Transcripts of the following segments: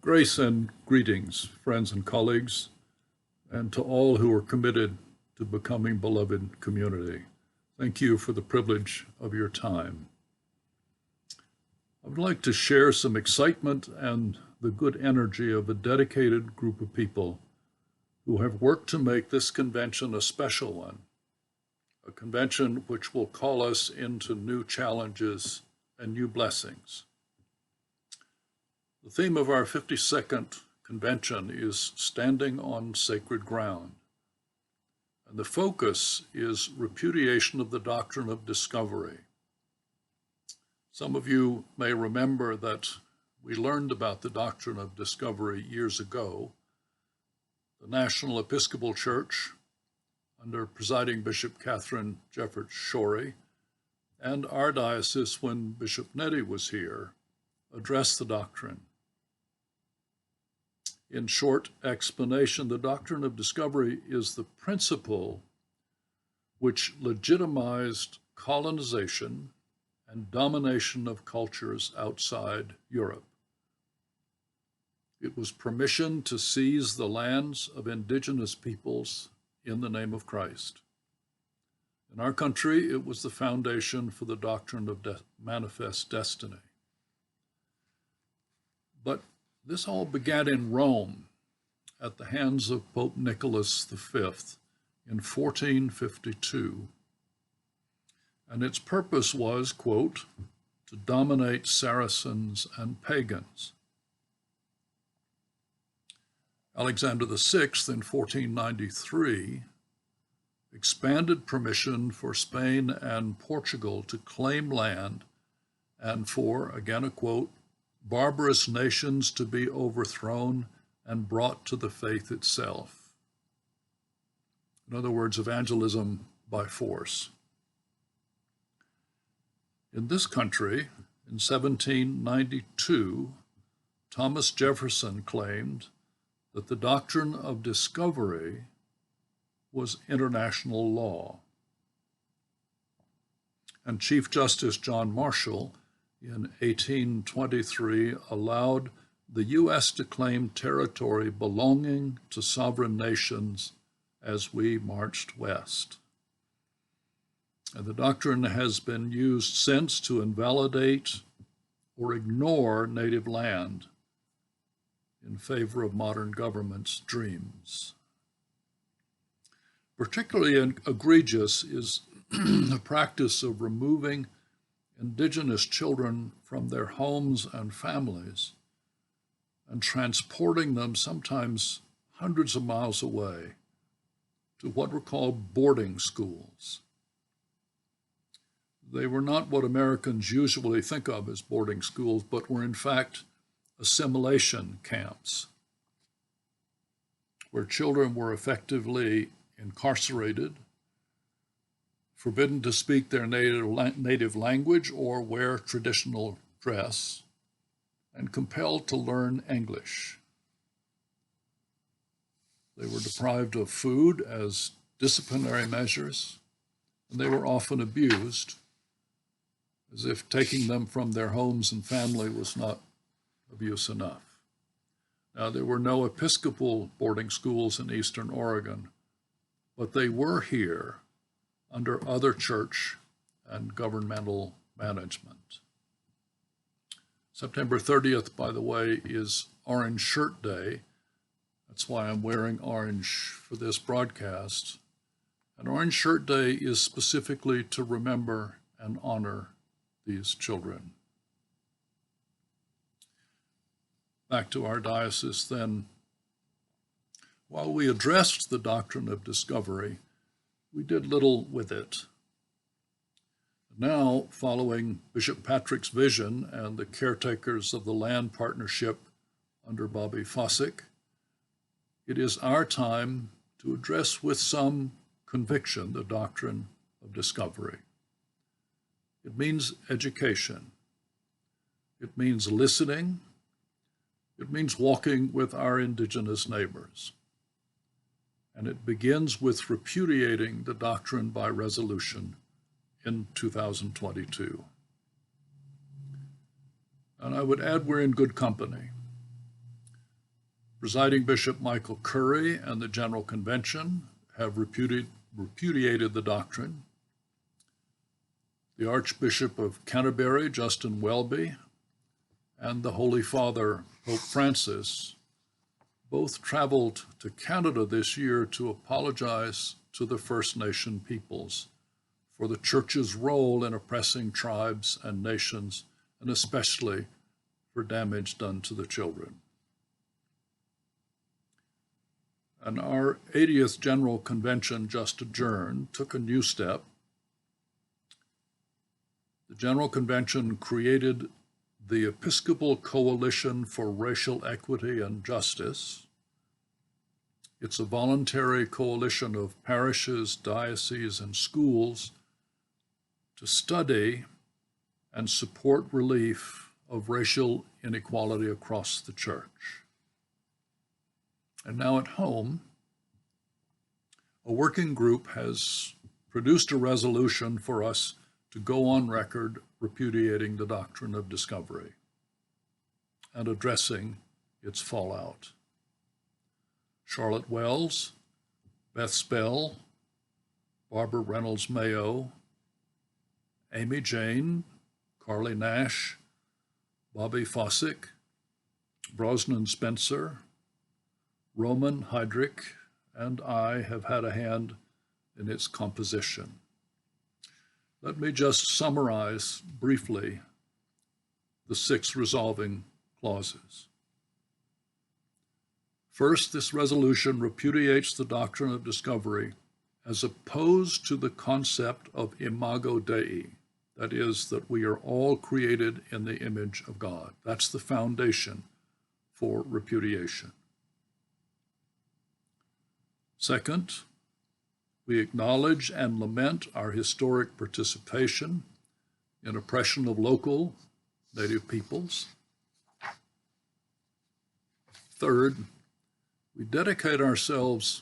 Grace and greetings, friends and colleagues, and to all who are committed to becoming beloved community. Thank you for the privilege of your time. I would like to share some excitement and the good energy of a dedicated group of people who have worked to make this convention a special one, a convention which will call us into new challenges and new blessings. The theme of our 52nd convention is Standing on Sacred Ground, and the focus is repudiation of the doctrine of discovery. Some of you may remember that we learned about the doctrine of discovery years ago. The National Episcopal Church, under presiding Bishop Catherine Jefferts Shorey, and our diocese, when Bishop Nettie was here, addressed the doctrine. In short explanation, the doctrine of discovery is the principle which legitimized colonization and domination of cultures outside Europe. It was permission to seize the lands of indigenous peoples in the name of Christ. In our country, it was the foundation for the doctrine of manifest destiny. But this all began in Rome at the hands of Pope Nicholas V in 1452. And its purpose was, quote, to dominate Saracens and pagans. Alexander VI in 1493 expanded permission for Spain and Portugal to claim land and for, again a quote, barbarous nations to be overthrown and brought to the faith itself. In other words, evangelism by force. In this country, in 1792, Thomas Jefferson claimed that the doctrine of discovery was international law. And Chief Justice John Marshall in 1823 allowed the U.S. to claim territory belonging to sovereign nations as we marched west. And the doctrine has been used since to invalidate or ignore native land in favor of modern government's dreams. Particularly egregious is the practice of removing indigenous children from their homes and families and transporting them sometimes hundreds of miles away to what were called boarding schools. They were not what Americans usually think of as boarding schools, but were in fact assimilation camps where children were effectively incarcerated, forbidden to speak their native language or wear traditional dress, and compelled to learn English. They were deprived of food as disciplinary measures, and they were often abused, as if taking them from their homes and family was not abuse enough. Now, there were no Episcopal boarding schools in Eastern Oregon, but they were here under other church and governmental management. September 30th, by the way, is Orange Shirt Day. That's why I'm wearing orange for this broadcast. And Orange Shirt Day is specifically to remember and honor these children. Back to our diocese then. While we addressed the doctrine of discovery, we did little with it. Now, following Bishop Patrick's vision and the caretakers of the land partnership under Bobby Fossick, it is our time to address with some conviction the doctrine of discovery. It means education. It means listening. It means walking with our indigenous neighbors. And it begins with repudiating the doctrine by resolution in 2022. And I would add we're in good company. Presiding Bishop Michael Curry and the General Convention have repudiated the doctrine. The Archbishop of Canterbury, Justin Welby, and the Holy Father, Pope Francis, both traveled to Canada this year to apologize to the First Nation peoples for the Church's role in oppressing tribes and nations, and especially for damage done to the children. And our 80th General Convention, just adjourned, took a new step. The General Convention created the Episcopal Coalition for Racial Equity and Justice. It's a voluntary coalition of parishes, dioceses, and schools to study and support relief of racial inequality across the Church. And now at home, a working group has produced a resolution for us to go on record repudiating the doctrine of discovery and addressing its fallout. Charlotte Wells, Beth Spell, Barbara Reynolds Mayo, Amy Jane, Carly Nash, Bobby Fossick, Brosnan Spencer, Roman Heydrich, and I have had a hand in its composition. Let me just summarize briefly the 6 resolving clauses. First, this resolution repudiates the doctrine of discovery as opposed to the concept of imago Dei, that is, that we are all created in the image of God. That's the foundation for repudiation. Second, we acknowledge and lament our historic participation in oppression of local Native peoples. Third, we dedicate ourselves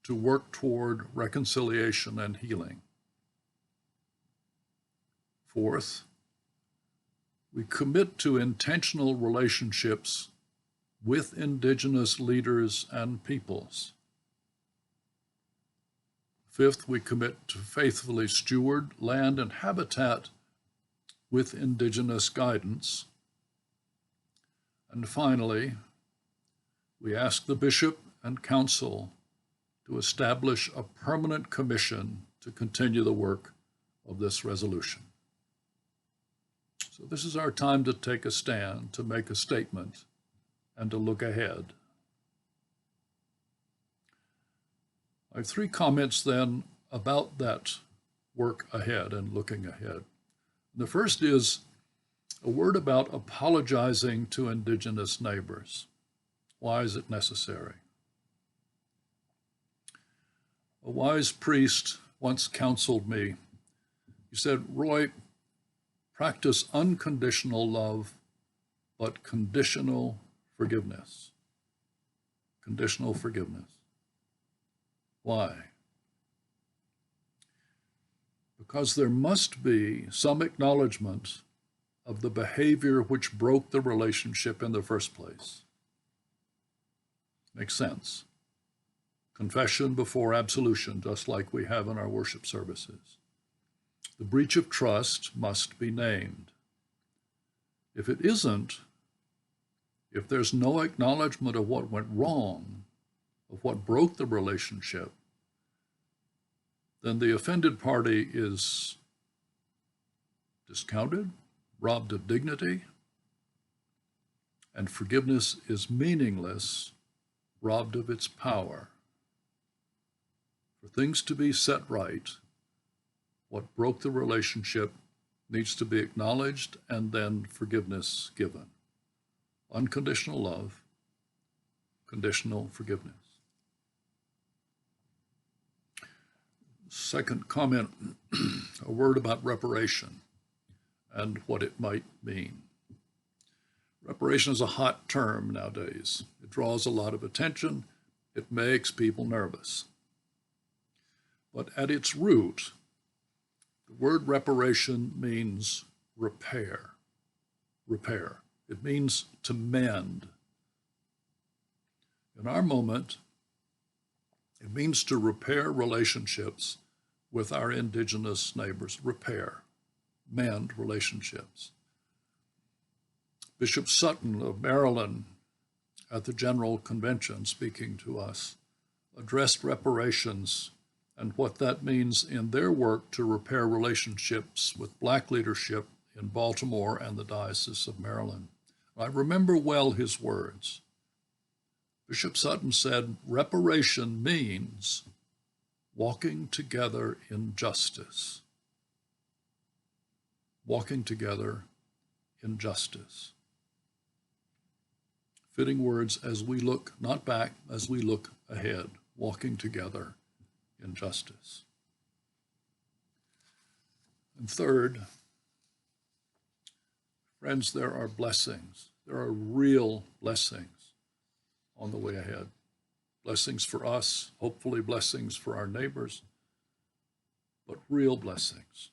to work toward reconciliation and healing. Fourth, we commit to intentional relationships with Indigenous leaders and peoples. Fifth, we commit to faithfully steward land and habitat with Indigenous guidance. And finally, we ask the Bishop and Council to establish a permanent commission to continue the work of this resolution. So this is our time to take a stand, to make a statement, and to look ahead. I have 3 comments then about that work ahead and looking ahead. The first is a word about apologizing to Indigenous neighbors. Why is it necessary? A wise priest once counseled me. He said, "Roy, practice unconditional love, but conditional forgiveness." Conditional forgiveness. Why? Because there must be some acknowledgement of the behavior which broke the relationship in the first place. Makes sense. Confession before absolution, just like we have in our worship services. The breach of trust must be named. If it isn't, if there's no acknowledgement of what went wrong, of what broke the relationship, then the offended party is discounted, robbed of dignity, and forgiveness is meaningless, robbed of its power. For things to be set right, what broke the relationship needs to be acknowledged and then forgiveness given. Unconditional love, conditional forgiveness. Second comment, a word about reparation and what it might mean. Reparation is a hot term nowadays. It draws a lot of attention. It makes people nervous. But at its root, the word reparation means repair. Repair. It means to mend. In our moment, it means to repair relationships with our indigenous neighbors, mend relationships. Bishop Sutton of Maryland at the General Convention, speaking to us, addressed reparations and what that means in their work to repair relationships with Black leadership in Baltimore and the Diocese of Maryland. I remember well his words. Bishop Sutton said, reparation means walking together in justice. Walking together in justice. Fitting words as we look not back, as we look ahead, walking together in justice. And third, friends, there are blessings. There are real blessings on the way ahead. Blessings for us, hopefully blessings for our neighbors, but real blessings.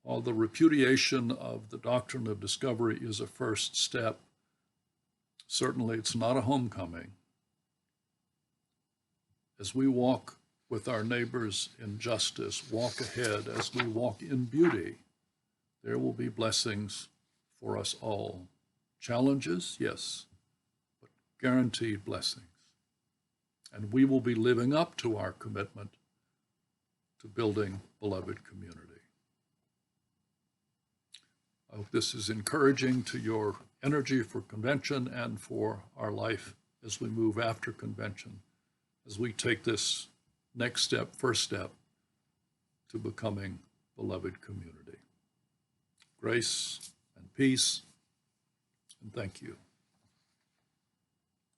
While the repudiation of the doctrine of discovery is a first step, certainly it's not a homecoming. As we walk with our neighbors in justice, walk ahead, as we walk in beauty, there will be blessings for us all. Challenges, yes, but guaranteed blessings. And we will be living up to our commitment to building beloved community. I hope this is encouraging to your energy for convention and for our life as we move after convention, as we take this next step, first step, to becoming beloved community. Grace and peace, and thank you.